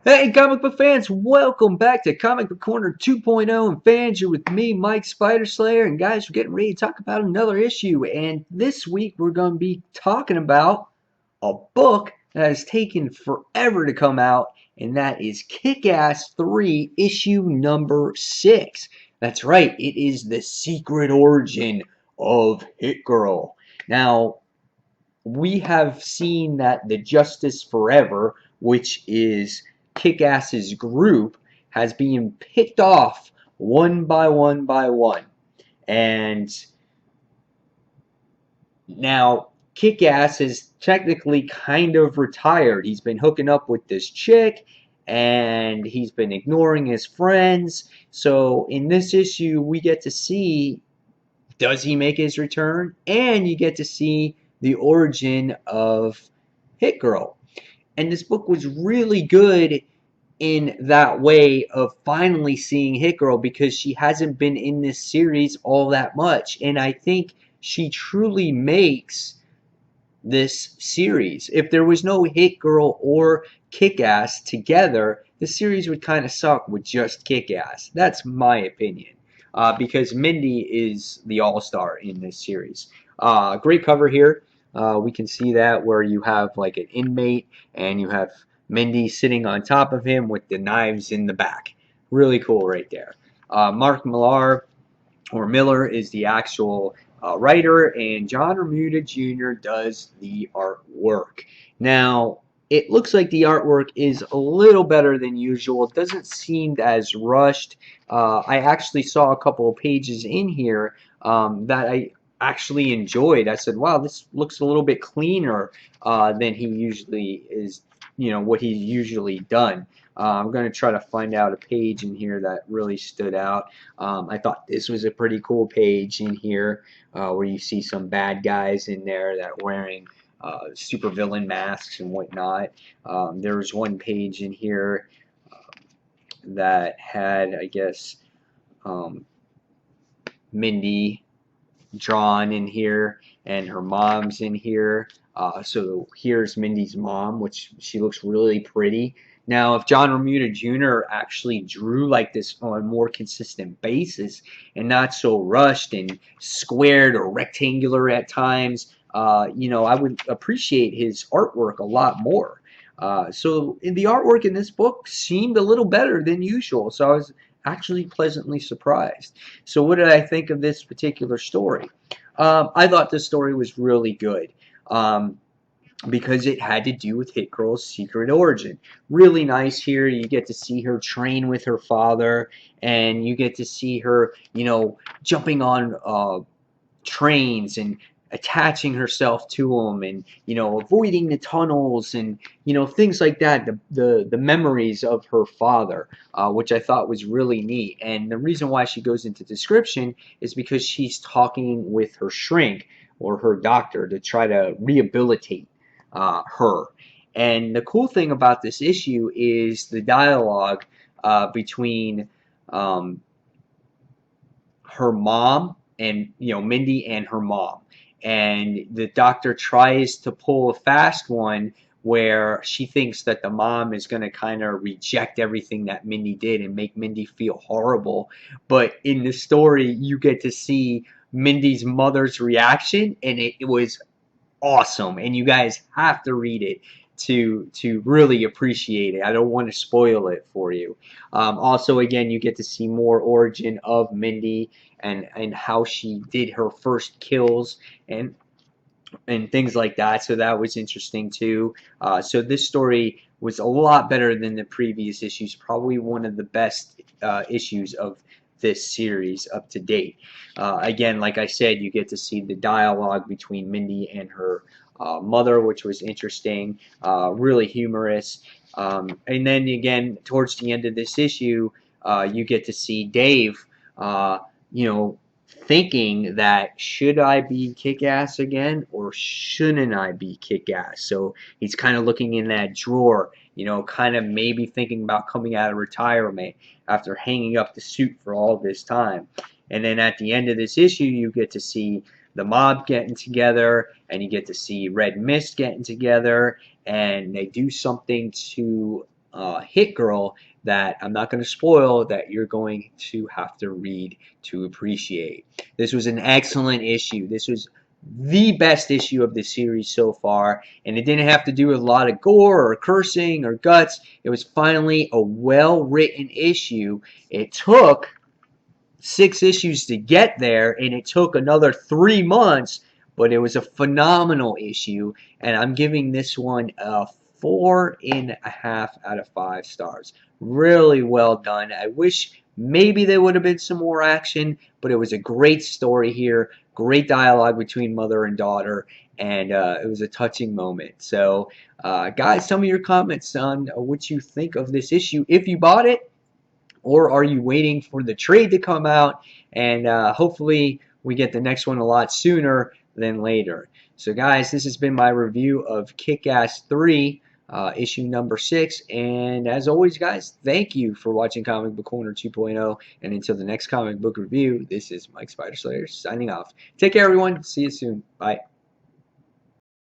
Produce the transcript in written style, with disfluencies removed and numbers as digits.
Hey, comic book fans, welcome back to Comic Book Corner 2.0. And fans, you're with me, Mike Spider Slayer. And guys, we're getting ready to talk about another issue. And this week, we're going to be talking about a book that has taken forever to come out, and that is Kick Ass 3, issue number 6. That's right, it is the secret origin of Hit Girl. Now, we have seen that the Justice Forever, which is Kick-Ass's group, has been picked off one by one by one. And now Kick-Ass is technically kind of retired. He's been hooking up with this chick and he's been ignoring his friends. So in this issue, we get to see, does he make his return? And you get to see the origin of Hit Girl. And this book was really good in that way of finally seeing Hit Girl because she hasn't been in this series all that much. And I think she truly makes this series. If there was no Hit Girl or Kick Ass together, the series would kind of suck with just Kick Ass. That's my opinion. Because Mindy is the all-star in this series. Great cover here. We can see that where you have like an inmate and you have Mindy sitting on top of him with the knives in the back. Really cool right there. Mark Millar or Miller is the actual writer, and John Romita Jr. does the artwork. Now, it looks like the artwork is a little better than usual. It doesn't seem as rushed. I actually saw a couple of pages in here that I actually enjoyed. I said, wow, this looks a little bit cleaner than he usually is, what he's usually done. I'm going to try to find out a page in here that really stood out. I thought this was a pretty cool page in here where you see some bad guys in there that are wearing supervillain masks and whatnot. There was one page in here that had, I guess, um, Mindy drawn in here and her mom's in here. So here's Mindy's mom, which she looks really pretty. Now, if John Romita Jr. actually drew like this on a more consistent basis and not so rushed and squared or rectangular at times, I would appreciate his artwork a lot more. So the artwork in this book seemed a little better than usual. So I was actually pleasantly surprised. So what did I think of this particular story? I thought this story was really good. Because it had to do with Hit Girl's secret origin. Really nice here. You get to see her train with her father, and you get to see her, jumping on trains and attaching herself to them, and avoiding the tunnels, and things like that. The memories of her father, which I thought was really neat. And the reason why she goes into description is because she's talking with her shrink or her doctor to try to rehabilitate her. And the cool thing about this issue is the dialogue between um, her mom and Mindy and her mom. And the doctor tries to pull a fast one where she thinks that the mom is going to kind of reject everything that Mindy did and make Mindy feel horrible. But in the story, you get to see Mindy's mother's reaction, and it was awesome, and you guys have to read it to really appreciate it. I don't want to spoil it for you. Also, again, you get to see more origin of Mindy and how she did her first kills and things like that. So that was interesting too. So this story was a lot better than the previous issues. Probably one of the best issues of this series up to date. Again, like I said, you get to see the dialogue between Mindy and her mother, which was interesting, really humorous. And then again, towards the end of this issue, you get to see Dave, you know, thinking that should I be kick-ass again or shouldn't I be kick-ass? So he's kind of looking in that drawer, kind of maybe thinking about coming out of retirement after hanging up the suit for all this time. And then at the end of this issue, you get to see the mob getting together, and you get to see Red Mist getting together, and they do something to Hit Girl that I'm not going to spoil, that you're going to have to read to appreciate. This was an excellent issue. This was the best issue of the series so far, and it didn't have to do with a lot of gore or cursing or guts. It was finally a well-written issue. It took 6 issues to get there, and it took another 3 months, but it was a phenomenal issue, and I'm giving this one a 4.5 out of 5 stars. Really well done. I wish maybe there would have been some more action, but it was a great story here, great dialogue between mother and daughter, and it was a touching moment. So, guys, some of your comments on what you think of this issue, if you bought it, or are you waiting for the trade to come out? And hopefully we get the next one a lot sooner than later. So guys, this has been my review of Kick-Ass 3, issue number 6. And as always, guys, thank you for watching Comic Book Corner 2.0. And until the next comic book review, this is Mike Spider Slayer signing off. Take care, everyone. See you soon. Bye.